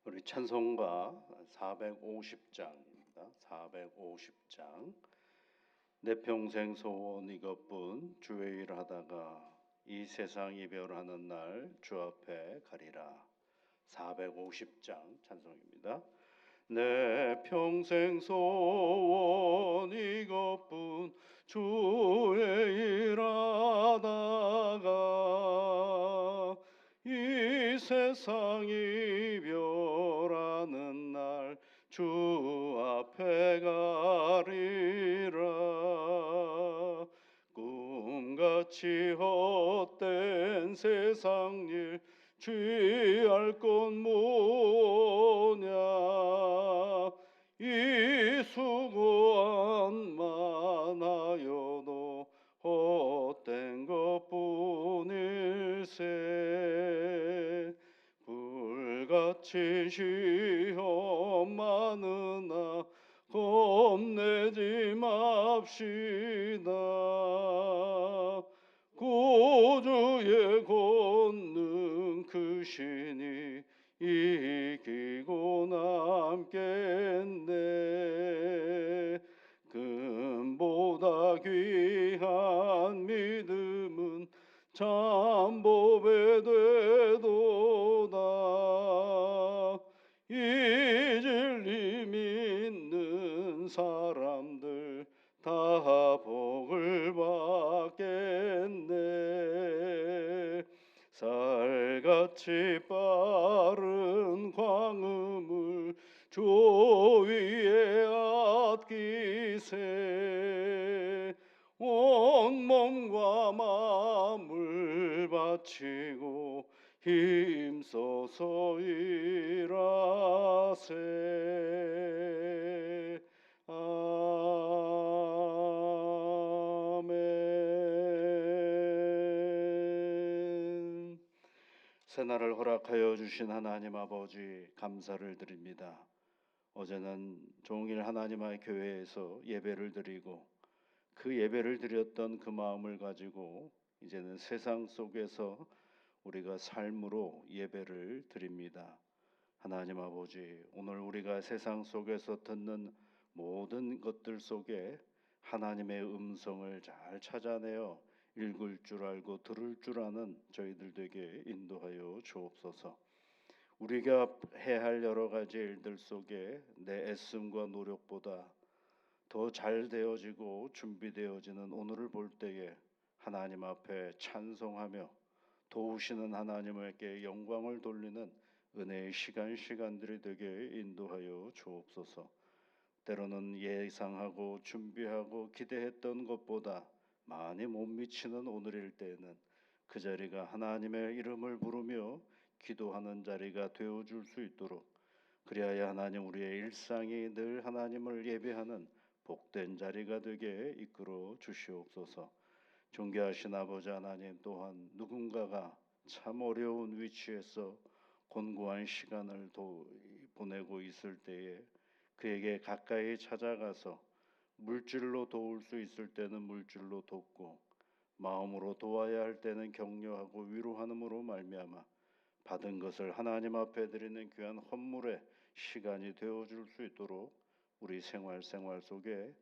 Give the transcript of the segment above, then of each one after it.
우리 찬송가 450장입니다. 450장. 내 평생 소원 이것뿐 주의 일 하다가 이 세상 이별하는 날 주 앞에 가리라. 450장 찬송입니다. 내 평생 소원 이것뿐 주의 일 하다가 이 세상 이별하는 날 주 앞에 가리라. 꿈같이 헛된 세상 일 취할 것 뭐냐. 이 수고한 많아여도 헛된 것뿐일세. 불같이 시험 많으나 겁내지 맙시다. 구주의 권능 크시니 이기고 남겠네. 금보다 귀한 믿음은 참보배 되도다. 이 진리 믿는 사람들 다 복을 받겠네. 살같이 빠른 광음을 주 위에 아끼세. 온몸과 마음을 바치고 힘써서 일하세. 아멘. 새날을 허락하여 주신 하나님 아버지 감사를 드립니다. 어제는 종일 하나님의 교회에서 예배를 드리고 그 예배를 드렸던 그 마음을 가지고 이제는 세상 속에서 우리가 삶으로 예배를 드립니다. 하나님 아버지, 오늘 우리가 세상 속에서 듣는 모든 것들 속에 하나님의 음성을 잘 찾아내어 읽을 줄 알고 들을 줄 아는 저희들 되게 인도하여 주옵소서. 우리가 해야 할 여러 가지 일들 속에 내 애씀과 노력보다 더 잘 되어지고 준비되어지는 오늘을 볼 때에 하나님 앞에 찬송하며 도우시는 하나님께 영광을 돌리는 은혜의 시간들이 되게 인도하여 주옵소서. 때로는 예상하고 준비하고 기대했던 것보다 많이 못 미치는 오늘일 때에는 그 자리가 하나님의 이름을 부르며 기도하는 자리가 되어줄 수 있도록, 그리하여 하나님 우리의 일상이 늘 하나님을 예배하는 복된 자리가 되게 이끌어 주시옵소서. 존귀하신 아버지 하나님, 또한 누군가가 참 어려운 위치에서 곤고한 시간을 보내고 있을 때에 그에게 가까이 찾아가서 물질로 도울 수 있을 때는 물질로 돕고 마음으로 도와야 할 때는 격려하고 위로하는으로 말미암아 받은 것을 하나님 앞에 드리는 귀한 헌물의 시간이 되어줄 수 있도록 우리 생활 속에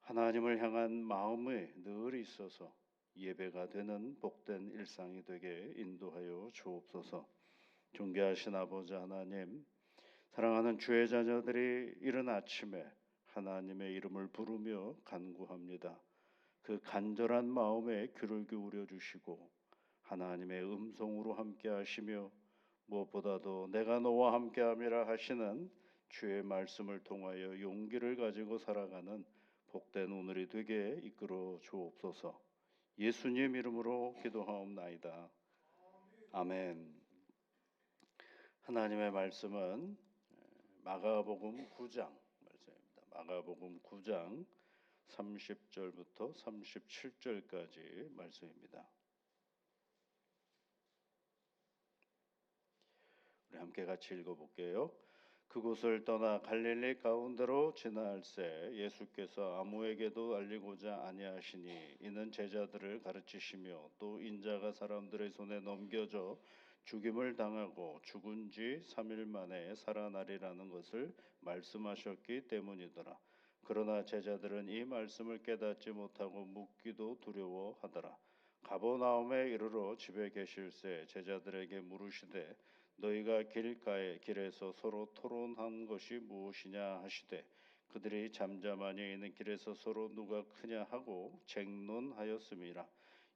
하나님을 향한 마음이 늘 있어서 예배가 되는 복된 일상이 되게 인도하여 주옵소서. 존귀하신 아버지 하나님, 사랑하는 주의 자녀들이 이른 아침에 하나님의 이름을 부르며 간구합니다. 그 간절한 마음에 귀를 기울여 주시고 하나님의 음성으로 함께 하시며 무엇보다도 내가 너와 함께함이라 하시는 주의 말씀을 통하여 용기를 가지고 살아가는 복된 오늘이 되게 이끌어 주옵소서. 예수님 이름으로 기도하옵나이다. 아멘. 하나님의 말씀은 마가복음 9장 말씀입니다. 마가복음 9장 30절부터 37절까지 말씀입니다. 우리 함께 같이 읽어볼게요. 그곳을 떠나 갈릴리 가운데로 지나갈새 예수께서 아무에게도 알리고자 아니하시니 이는 제자들을 가르치시며 또 인자가 사람들의 손에 넘겨져 죽임을 당하고 죽은 지 3일 만에 살아나리라는 것을 말씀하셨기 때문이더라. 그러나 제자들은 이 말씀을 깨닫지 못하고 묻기도 두려워하더라. 가버나움에 이르러 집에 계실새 제자들에게 물으시되 너희가 길에서 서로 토론한 것이 무엇이냐 하시되 그들이 잠잠하니 이는 길에서 서로 누가 크냐 하고 쟁론하였음이라.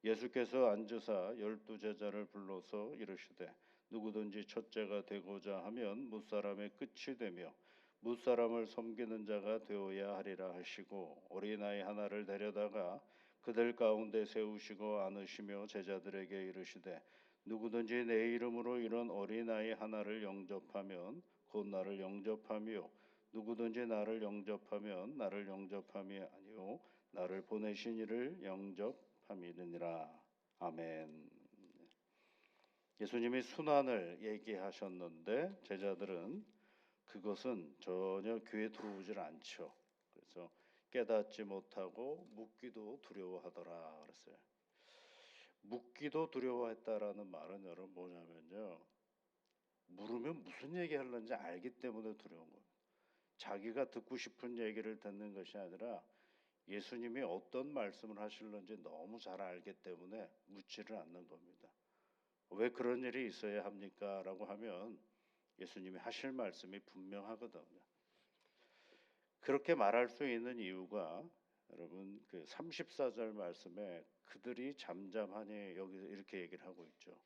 예수께서 앉으사 12제자를 불러서 이르시되 누구든지 첫째가 되고자 하면 뭇사람의 끝이 되며 뭇사람을 섬기는 자가 되어야 하리라 하시고 어린아이 하나를 데려다가 그들 가운데 세우시고 안으시며 제자들에게 이르시되 누구든지 내 이름으로 이런 어린아이 하나를 영접하면 곧 나를 영접하며 누구든지 나를 영접하면 나를 영접함이 아니요 나를 보내신 이를 영접함이니라. 아멘. 예수님이 순환을 얘기하셨는데 제자들은 그것은 전혀 귀에 들어오질 않죠. 그래서 깨닫지 못하고 묻기도 두려워하더라 그랬어요. 묻기도 두려워했다라는 말은 여러분 뭐냐면요. 물으면 무슨 얘기 하려는지 알기 때문에 두려운 거예요. 자기가 듣고 싶은 얘기를 듣는 것이 아니라 예수님이 어떤 말씀을 하실는지 너무 잘 알기 때문에 묻지를 않는 겁니다. 왜 그런 일이 있어야 합니까? 라고 하면 예수님이 하실 말씀이 분명하거든요. 그렇게 말할 수 있는 이유가 여러분 그 34절 말씀에 그들이 잠잠하니 여기서 이렇게 얘기를 하고 있죠.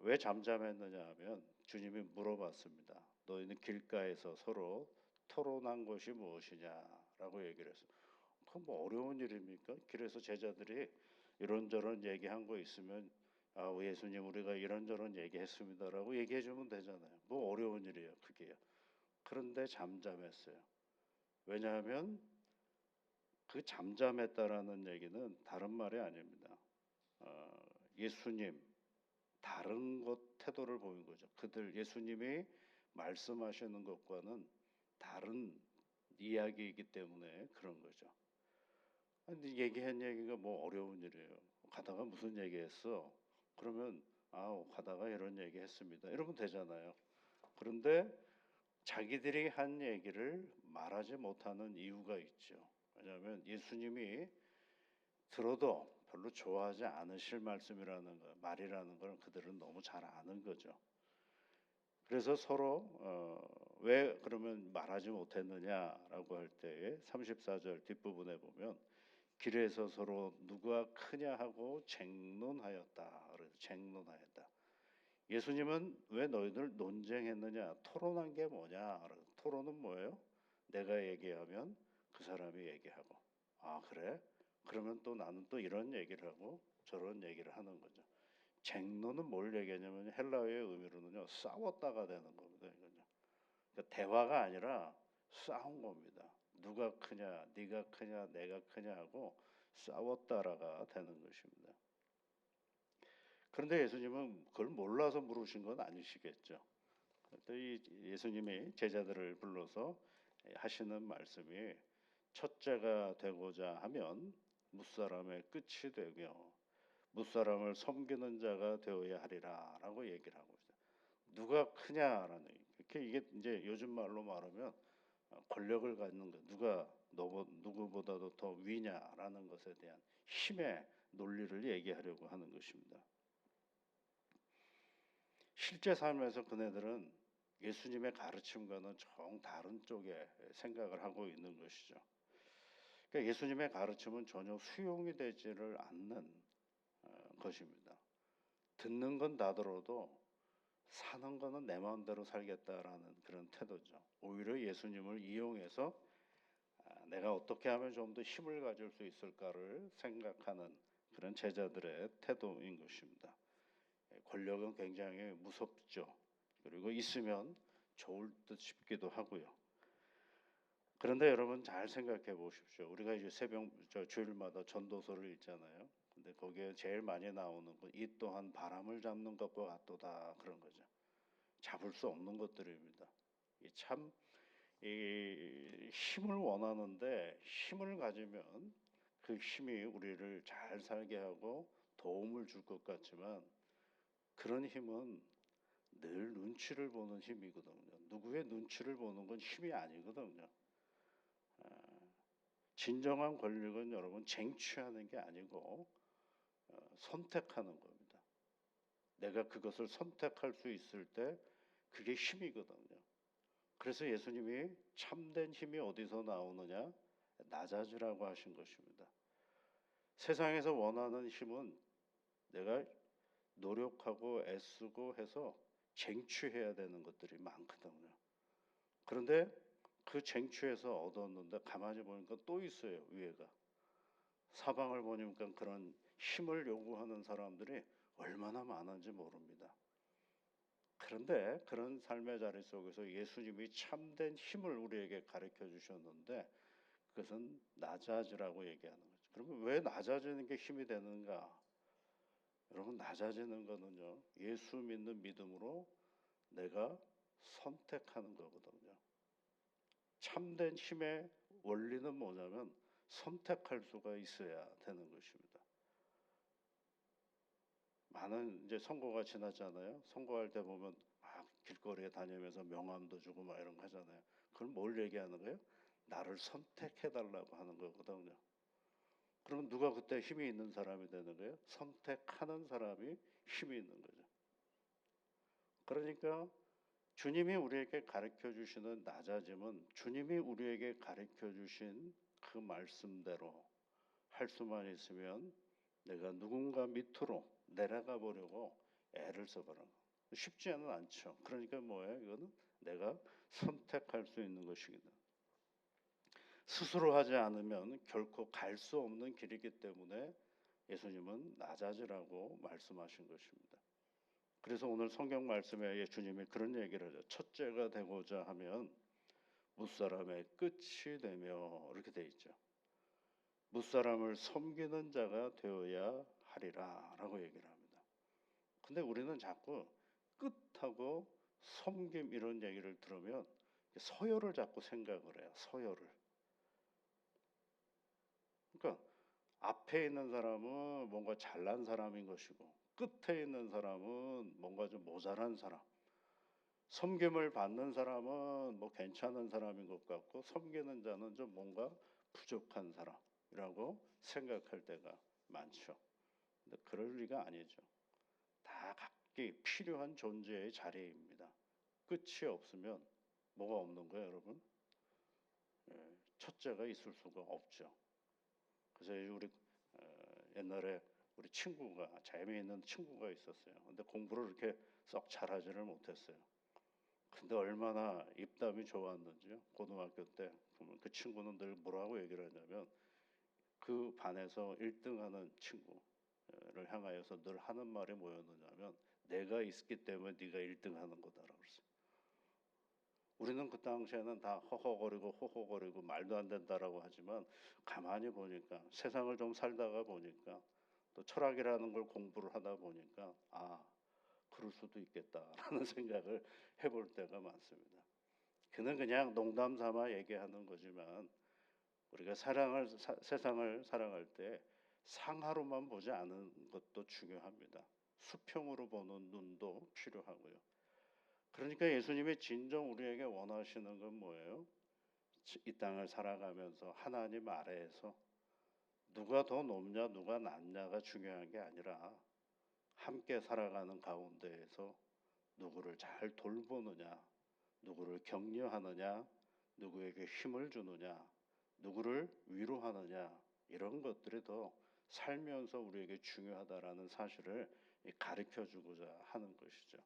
왜 잠잠했느냐 하면 주님이 물어봤습니다. 너희는 길가에서 서로 토론한 것이 무엇이냐라고 얘기를 해서 그건 뭐 어려운 일입니까? 길에서 제자들이 이런저런 얘기한 거 있으면 예수님 우리가 이런저런 얘기했습니다라고 얘기해 주면 되잖아요. 뭐 어려운 일이에요 그게요. 그런데 잠잠했어요. 왜냐하면 그 잠잠했다라는 얘기는 다른 말이 아닙니다. 예수님 다른 것 태도를 보인 거죠. 그들 예수님이 말씀하시는 것과는 다른 이야기이기 때문에 그런 거죠. 근데 얘기한 얘기가 뭐 어려운 일이에요. 가다가 무슨 얘기했어? 그러면 가다가 이런 얘기했습니다. 이러면 되잖아요. 그런데 자기들이 한 얘기를 말하지 못하는 이유가 있죠. 왜냐하면 예수님이 들어도 별로 좋아하지 않으실 말씀이라는 거, 말이라는 걸 그들은 너무 잘 아는 거죠. 그래서 서로 왜 그러면 말하지 못했느냐라고 할 때에 34절 뒷부분에 보면 길에서 서로 누가 크냐 하고 쟁론하였다. 그래서 쟁론하였다. 예수님은 왜 너희들 논쟁했느냐? 토론한 게 뭐냐? 토론은 뭐예요? 내가 얘기하면 그 사람이 얘기하고 그래? 그러면 또 나는 또 이런 얘기를 하고 저런 얘기를 하는 거죠. 쟁론은 뭘 얘기하냐면 헬라어의 의미로는요 싸웠다가 되는 겁니다. 이건요. 그러니까 대화가 아니라 싸운 겁니다. 누가 크냐, 네가 크냐, 내가 크냐 하고 싸웠다라가 되는 것입니다. 그런데 예수님은 그걸 몰라서 물으신 건 아니시겠죠. 또 이 예수님이 제자들을 불러서 하시는 말씀이 첫째가 되고자 하면 뭇사람의 끝이 되며 뭇사람을 섬기는 자가 되어야 하리라라고 얘기를 하고 있어요. 누가 크냐라는 이렇게 이게 이제 요즘 말로 말하면 권력을 갖는 것, 누가 누구보다도 더 위냐라는 것에 대한 힘의 논리를 얘기하려고 하는 것입니다. 실제 삶에서 그네들은 예수님의 가르침과는 정 다른 쪽에 생각을 하고 있는 것이죠. 그러니까 예수님의 가르침은 전혀 수용이 되지를 않는 것입니다. 듣는 건 다 들어도 사는 거는 내 마음대로 살겠다라는 그런 태도죠. 오히려 예수님을 이용해서 내가 어떻게 하면 좀 더 힘을 가질 수 있을까를 생각하는 그런 제자들의 태도인 것입니다. 권력은 굉장히 무섭죠. 그리고 있으면 좋을 듯 싶기도 하고요. 그런데 여러분 잘 생각해 보십시오. 우리가 이제 주일마다 전도서를 읽잖아요. 근데 거기에 제일 많이 나오는 건 이 또한 바람을 잡는 것과 같도다 그런 거죠. 잡을 수 없는 것들입니다. 참 힘을 원하는데 힘을 가지면 그 힘이 우리를 잘 살게 하고 도움을 줄 것 같지만 그런 힘은 늘 눈치를 보는 힘이거든요. 누구의 눈치를 보는 건 힘이 아니거든요. 진정한 권력은 여러분 쟁취하는 게 아니고 선택하는 겁니다. 내가 그것을 선택할 수 있을 때 그게 힘이거든요. 그래서 예수님이 참된 힘이 어디서 나오느냐? 낮아지라고 하신 것입니다. 세상에서 원하는 힘은 내가 노력하고 애쓰고 해서 쟁취해야 되는 것들이 많거든요. 그런데 그 쟁취해서 얻었는데 가만히 보니까 또 있어요, 위에가. 사방을 보니까 그런 힘을 요구하는 사람들이 얼마나 많은지 모릅니다. 그런데 그런 삶의 자리 속에서 예수님이 참된 힘을 우리에게 가르쳐 주셨는데 그것은 낮아지라고 얘기하는 거죠. 그러면 왜 낮아지는 게 힘이 되는가? 여러분, 낮아지는 거는요, 예수 믿는 믿음으로 내가 선택하는 거거든요. 참된 힘의 원리는 뭐냐면 선택할 수가 있어야 되는 것입니다. 많은 이제 선거가 지났잖아요. 선거할 때 보면 막 길거리에 다니면서 명함도 주고 막 이런 거 하잖아요. 그럼 뭘 얘기하는 거예요? 나를 선택해 달라고 하는 거거든요. 그러면 누가 그때 힘이 있는 사람이 되는 거예요? 선택하는 사람이 힘이 있는 거죠. 그러니까 주님이 우리에게 가르쳐 주시는 낮아짐은 주님이 우리에게 가르쳐 주신 그 말씀대로 할 수만 있으면 내가 누군가 밑으로 내려가 보려고 애를 써보는 거. 쉽지는 않죠. 그러니까 뭐예요? 이거는 내가 선택할 수 있는 것이거든. 스스로 하지 않으면 결코 갈 수 없는 길이기 때문에 예수님은 낮아지라고 말씀하신 것입니다. 그래서 오늘 성경 말씀에 주님이 그런 얘기를 하죠. 첫째가 되고자 하면 무사람의 끝이 되며 이렇게 돼 있죠. 무사람을 섬기는 자가 되어야 하리라 라고 얘기를 합니다. 근데 우리는 자꾸 끝하고 섬김 이런 얘기를 들으면 서열을 자꾸 생각을 해요. 서열을. 그러니까 앞에 있는 사람은 뭔가 잘난 사람인 것이고 끝에 있는 사람은 뭔가 좀 모자란 사람. 섬김을 받는 사람은 뭐 괜찮은 사람인 것 같고 섬기는 자는 좀 뭔가 부족한 사람이라고 생각할 때가 많죠. 근데 그럴 리가 아니죠. 다 각기 필요한 존재의 자리입니다. 끝이 없으면 뭐가 없는 거예요, 여러분? 첫째가 있을 수가 없죠. 그래서 우리 옛날에 우리 친구가 재미있는 친구가 있었어요. 근데 공부를 이렇게 썩 잘하지를 못했어요. 근데 얼마나 입담이 좋았는지요. 고등학교 때 보면 그 친구는 늘 뭐라고 얘기를 하냐면 그 반에서 1등하는 친구를 향하여서 늘 하는 말이 뭐였느냐면 내가 있기 때문에 네가 1등하는 거다라고 그랬어요. 우리는 그 당시에는 다 허허거리고 호호거리고 말도 안 된다라고 하지만 가만히 보니까 세상을 좀 살다가 보니까 또 철학이라는 걸 공부를 하다 보니까 아 그럴 수도 있겠다라는 생각을 해볼 때가 많습니다. 그는 그냥 농담 삼아 얘기하는 거지만 우리가 세상을 살아갈 때 상하로만 보지 않은 것도 중요합니다. 수평으로 보는 눈도 필요하고요. 그러니까 예수님이 진정 우리에게 원하시는 건 뭐예요? 이 땅을 살아가면서 하나님 아래에서 누가 더 높냐 누가 낮냐가 중요한 게 아니라 함께 살아가는 가운데에서 누구를 잘 돌보느냐, 누구를 격려하느냐, 누구에게 힘을 주느냐, 누구를 위로하느냐 이런 것들이 더 살면서 우리에게 중요하다라는 사실을 가르쳐 주고자 하는 것이죠.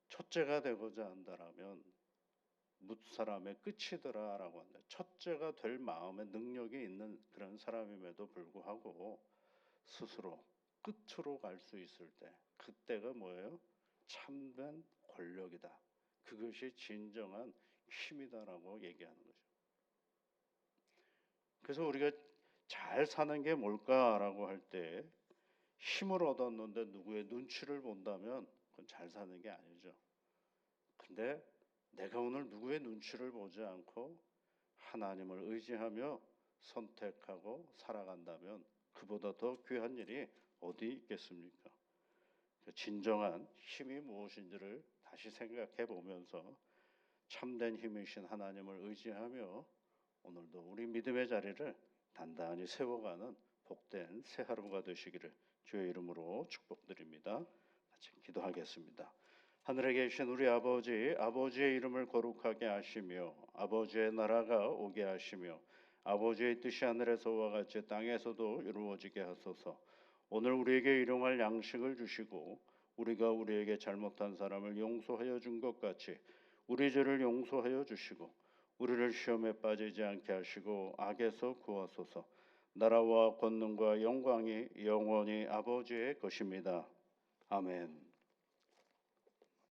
첫째가 되고자 한다라면 뭇사람의 끝이더라라고 한다. 첫째가 될 마음의 능력이 있는 그런 사람임에도 불구하고 스스로 끝으로 갈 수 있을 때 그때가 뭐예요? 참된 권력이다. 그것이 진정한 힘이다라고 얘기하는 거죠. 그래서 우리가 잘 사는 게 뭘까라고 할 때 힘을 얻었는데 누구의 눈치를 본다면 그건 잘 사는 게 아니죠. 근데 내가 오늘 누구의 눈치를 보지 않고 하나님을 의지하며 선택하고 살아간다면 그보다 더 귀한 일이 어디 있겠습니까? 그 진정한 힘이 무엇인지를 다시 생각해 보면서 참된 힘이신 하나님을 의지하며 오늘도 우리 믿음의 자리를 단단히 세워가는 복된 새 하루가 되시기를 주의 이름으로 축복드립니다. 같이 기도하겠습니다. 하늘에 계신 우리 아버지, 아버지의 이름을 거룩하게 하시며 아버지의 나라가 오게 하시며 아버지의 뜻이 하늘에서와 같이 땅에서도 이루어지게 하소서. 오늘 우리에게 일용할 양식을 주시고 우리가 우리에게 잘못한 사람을 용서하여 준 것 같이 우리 죄를 용서하여 주시고 우리를 시험에 빠지지 않게 하시고 악에서 구하소서. 나라와 권능과 영광이 영원히 아버지의 것입니다. 아멘.